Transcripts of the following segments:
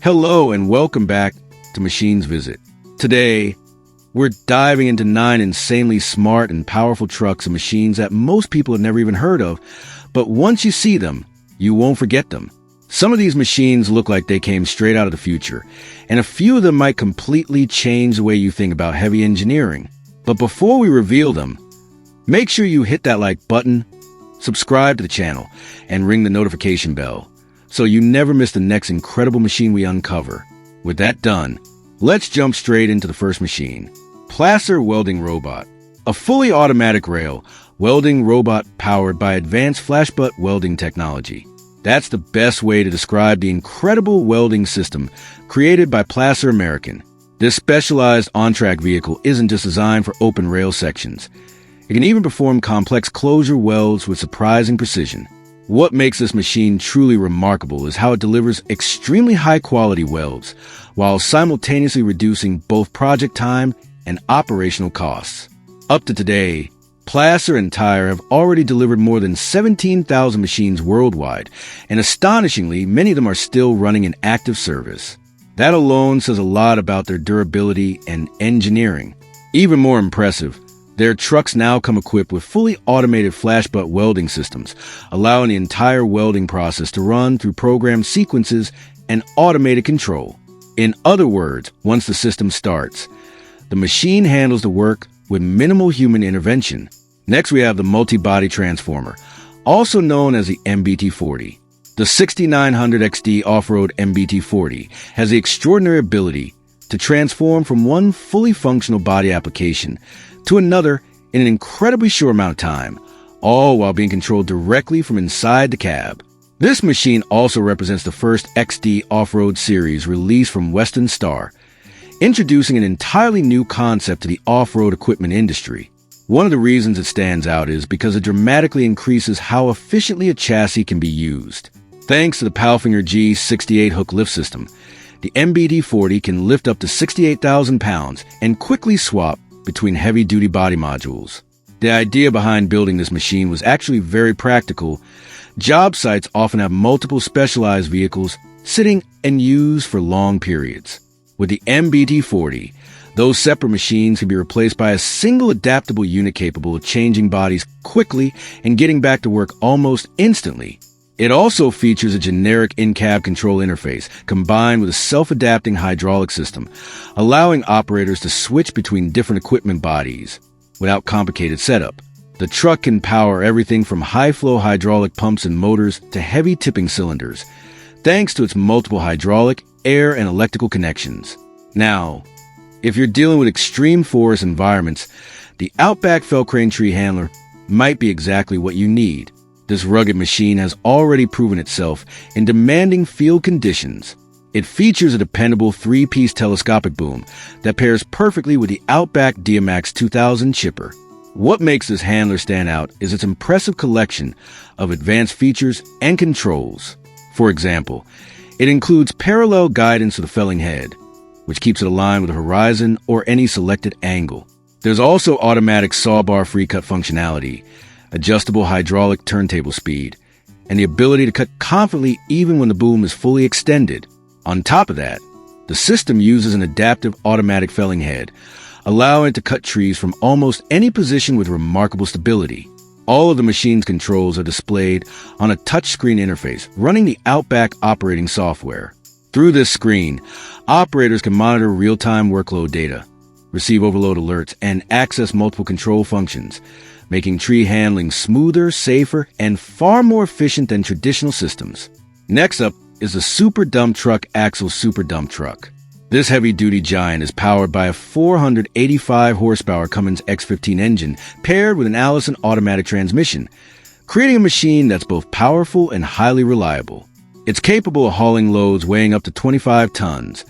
Hello and welcome back to Machines Visit. Today, we're diving into 9 insanely smart and powerful trucks and machines that most people have never even heard of, but once you see them, you won't forget them. Some of these machines look like they came straight out of the future, and a few of them might completely change the way you think about heavy engineering. But before we reveal them, make sure you hit that like button, subscribe to the channel, and ring the notification bell, so you never miss the next incredible machine we uncover. With that done, let's jump straight into the first machine. Plasser Welding Robot. A fully automatic rail welding robot powered by advanced flash butt welding technology. That's the best way to describe the incredible welding system created by Plasser American. This specialized on-track vehicle isn't just designed for open rail sections. It can even perform complex closure welds with surprising precision. What makes this machine truly remarkable is how it delivers extremely high-quality welds, while simultaneously reducing both project time and operational costs. Up to today, Plasser and Theurer have already delivered more than 17,000 machines worldwide, and astonishingly, many of them are still running in active service. That alone says a lot about their durability and engineering. Even more impressive, their trucks now come equipped with fully automated flash butt welding systems, allowing the entire welding process to run through programmed sequences and automated control. In other words, once the system starts, the machine handles the work with minimal human intervention. Next, we have the multi-body transformer, also known as the MBT-40. The 6900 XD off-road MBT-40 has the extraordinary ability to transform from one fully functional body application to another in an incredibly short amount of time, all while being controlled directly from inside the cab. This machine also represents the first XD off-road series released from Western Star, introducing an entirely new concept to the off-road equipment industry. One of the reasons it stands out is because it dramatically increases how efficiently a chassis can be used. Thanks to the Palfinger G68 hook lift system, the MBT-40 can lift up to 68,000 pounds and quickly swap between heavy-duty body modules. The idea behind building this machine was actually very practical. Job sites often have multiple specialized vehicles sitting and used for long periods. With the MBT-40, those separate machines can be replaced by a single adaptable unit capable of changing bodies quickly and getting back to work almost instantly. It also features a generic in-cab control interface combined with a self-adapting hydraulic system, allowing operators to switch between different equipment bodies without complicated setup. The truck can power everything from high-flow hydraulic pumps and motors to heavy tipping cylinders, thanks to its multiple hydraulic, air, and electrical connections. Now, if you're dealing with extreme forest environments, the Outback fell crane tree handler might be exactly what you need. This rugged machine has already proven itself in demanding field conditions. It features a dependable 3-piece telescopic boom that pairs perfectly with the Outback DMAX 2000 chipper. What makes this handler stand out is its impressive collection of advanced features and controls. For example, it includes parallel guidance to the felling head, which keeps it aligned with the horizon or any selected angle. There's also automatic sawbar free cut functionality, adjustable hydraulic turntable speed, and the ability to cut confidently even when the boom is fully extended. On top of that, the system uses an adaptive automatic felling head, allowing it to cut trees from almost any position with remarkable stability. All of the machine's controls are displayed on a touchscreen interface running the Outback operating software. Through this screen, operators can monitor real-time workload data, receive overload alerts, and access multiple control functions, making tree handling smoother, safer, and far more efficient than traditional systems. Next up is the Super Dump Truck Axle Super Dump Truck. This heavy-duty giant is powered by a 485 horsepower Cummins X15 engine paired with an Allison automatic transmission, creating a machine that's both powerful and highly reliable. It's capable of hauling loads weighing up to 25 tons,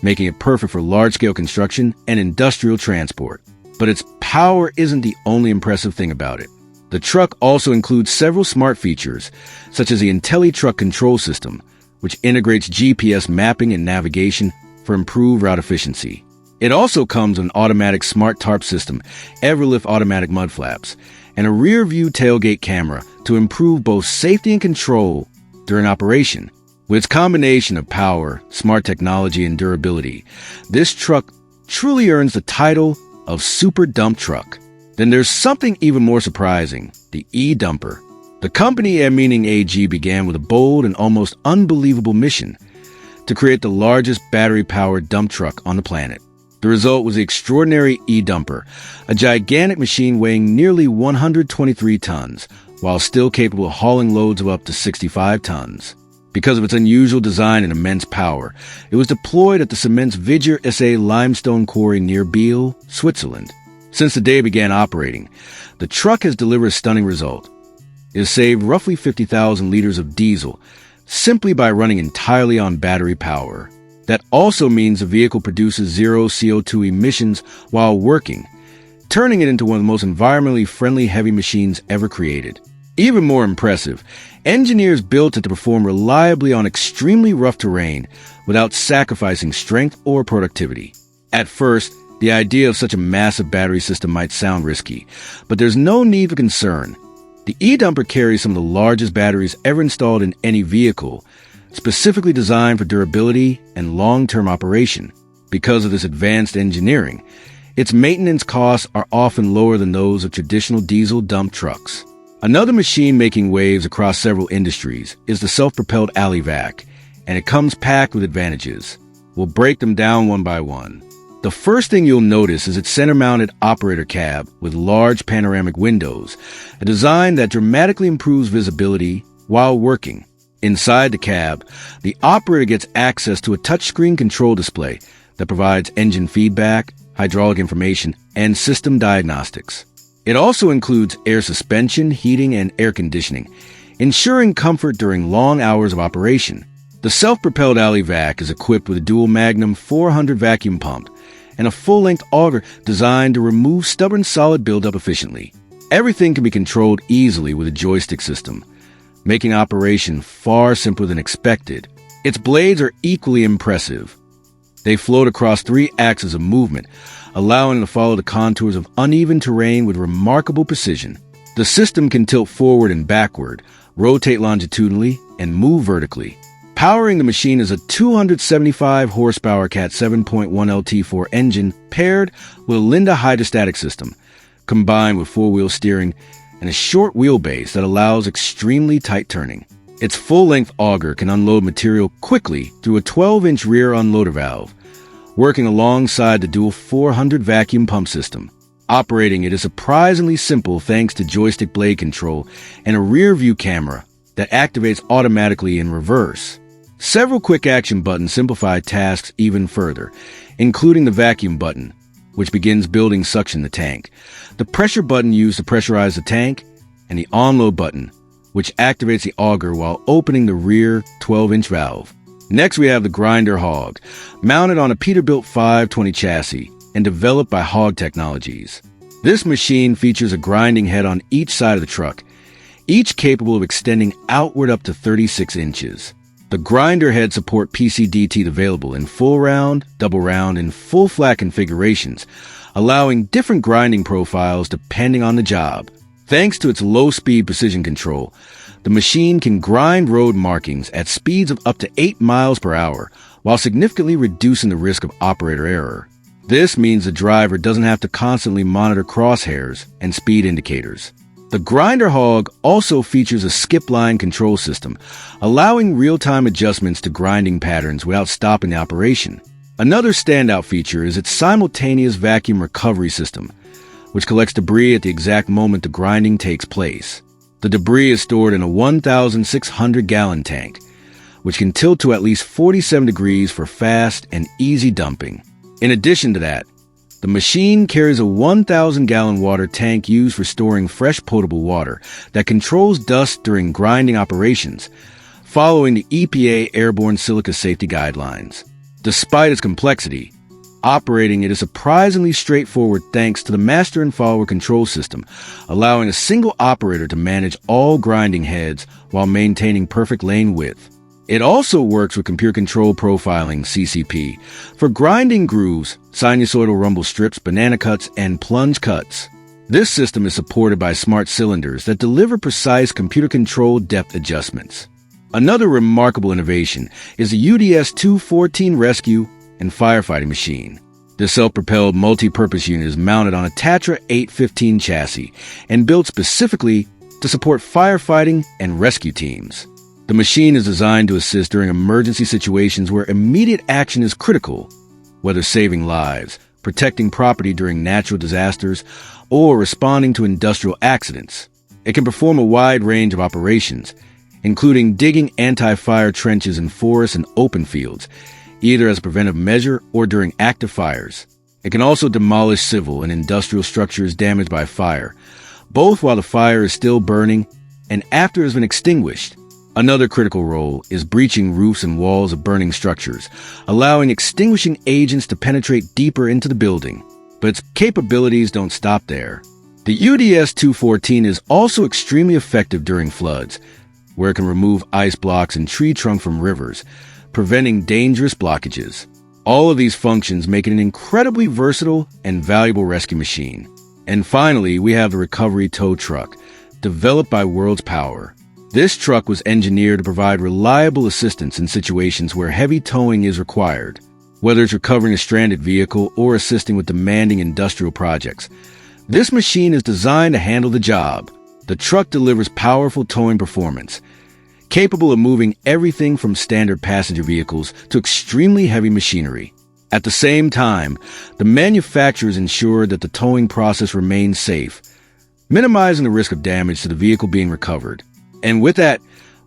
making it perfect for large-scale construction and industrial transport. But its power isn't the only impressive thing about it. The truck also includes several smart features, such as the IntelliTruck control system, which integrates GPS mapping and navigation for improved route efficiency. It also comes with an automatic smart tarp system, Everlift automatic mud flaps, and a rear-view tailgate camera to improve both safety and control during operation. With its combination of power, smart technology, and durability, this truck truly earns the title of Super Dump Truck. Then there's something even more surprising, the E-Dumper. The company, meaning AG, began with a bold and almost unbelievable mission to create the largest battery-powered dump truck on the planet. The result was the extraordinary E-Dumper, a gigantic machine weighing nearly 123 tons, while still capable of hauling loads of up to 65 tons. Because of its unusual design and immense power, it was deployed at the cement's Vidger SA limestone quarry near Biel, Switzerland. Since the day it began operating, the truck has delivered a stunning result. It has saved roughly 50,000 liters of diesel simply by running entirely on battery power. That also means the vehicle produces zero CO2 emissions while working, turning it into one of the most environmentally friendly heavy machines ever created. Even more impressive, engineers built it to perform reliably on extremely rough terrain without sacrificing strength or productivity. At first, the idea of such a massive battery system might sound risky, but there's no need for concern. The E-Dumper carries some of the largest batteries ever installed in any vehicle, specifically designed for durability and long-term operation. Because of this advanced engineering, its maintenance costs are often lower than those of traditional diesel dump trucks. Another machine making waves across several industries is the self-propelled alley vac, and it comes packed with advantages. We'll break them down one by one. The first thing you'll notice is its center-mounted operator cab with large panoramic windows, a design that dramatically improves visibility while working. Inside the cab, the operator gets access to a touchscreen control display that provides engine feedback, hydraulic information, and system diagnostics. It also includes air suspension, heating, and air conditioning, ensuring comfort during long hours of operation. The self-propelled alley vac is equipped with a dual Magnum 400 vacuum pump and a full-length auger designed to remove stubborn solid buildup efficiently. Everything can be controlled easily with a joystick system, making operation far simpler than expected. Its blades are equally impressive. They float across 3 axes of movement, allowing it to follow the contours of uneven terrain with remarkable precision. The system can tilt forward and backward, rotate longitudinally, and move vertically. Powering the machine is a 275 horsepower Cat 7.1 LT4 engine paired with a Linde hydrostatic system, combined with 4-wheel steering and a short wheelbase that allows extremely tight turning. Its full-length auger can unload material quickly through a 12-inch rear unloader valve, working alongside the dual 400 vacuum pump system. Operating it is surprisingly simple thanks to joystick blade control and a rear-view camera that activates automatically in reverse. Several quick-action buttons simplify tasks even further, including the vacuum button, which begins building suction in the tank, the pressure button used to pressurize the tank, and the onload button, which activates the auger while opening the rear 12-inch valve. Next, we have the grinder hog, mounted on a Peterbilt 520 chassis and developed by Hog Technologies. This machine features a grinding head on each side of the truck, each capable of extending outward up to 36 inches. The grinder heads support PCDT available in full round, double round, and full flat configurations, allowing different grinding profiles depending on the job. Thanks to its low-speed precision control, the machine can grind road markings at speeds of up to 8 miles per hour, while significantly reducing the risk of operator error. This means the driver doesn't have to constantly monitor crosshairs and speed indicators. The grinder hog also features a skip line control system, allowing real-time adjustments to grinding patterns without stopping the operation. Another standout feature is its simultaneous vacuum recovery system, which collects debris at the exact moment the grinding takes place. The debris is stored in a 1,600-gallon tank, which can tilt to at least 47 degrees for fast and easy dumping. In addition to that, the machine carries a 1,000-gallon water tank used for storing fresh potable water that controls dust during grinding operations, following the EPA airborne silica safety guidelines. Despite its complexity, operating it is surprisingly straightforward thanks to the master and follower control system, allowing a single operator to manage all grinding heads while maintaining perfect lane width. It also works with computer control profiling, CCP, for grinding grooves, sinusoidal rumble strips, banana cuts, and plunge cuts. This system is supported by smart cylinders that deliver precise computer-controlled depth adjustments. Another remarkable innovation is the UDS-214 rescue and firefighting machine. This self-propelled multi-purpose unit is mounted on a Tatra 815 chassis and built specifically to support firefighting and rescue teams. The machine is designed to assist during emergency situations where immediate action is critical, whether saving lives, protecting property during natural disasters, or responding to industrial accidents. It can perform a wide range of operations, including digging anti-fire trenches in forests and open fields, either as a preventive measure or during active fires. It can also demolish civil and industrial structures damaged by fire, both while the fire is still burning and after it has been extinguished. Another critical role is breaching roofs and walls of burning structures, allowing extinguishing agents to penetrate deeper into the building. But its capabilities don't stop there. The UDS-214 is also extremely effective during floods, where it can remove ice blocks and tree trunk from rivers, preventing dangerous blockages. All of these functions make it an incredibly versatile and valuable rescue machine. And finally, we have the recovery tow truck, developed by World's Power. This truck was engineered to provide reliable assistance in situations where heavy towing is required, whether it's recovering a stranded vehicle or assisting with demanding industrial projects. This machine is designed to handle the job. The truck delivers powerful towing performance, capable of moving everything from standard passenger vehicles to extremely heavy machinery. At the same time, the manufacturers ensure that the towing process remains safe, minimizing the risk of damage to the vehicle being recovered. And with that,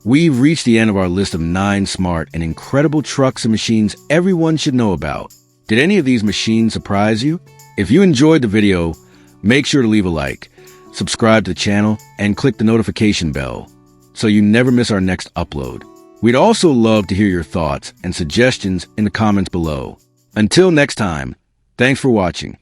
we've reached the end of our list of 9 smart and incredible trucks and machines everyone should know about. Did any of these machines surprise you? If you enjoyed the video, make sure to leave a like, subscribe to the channel, and click the notification bell so you never miss our next upload. We'd also love to hear your thoughts and suggestions in the comments below. Until next time, thanks for watching.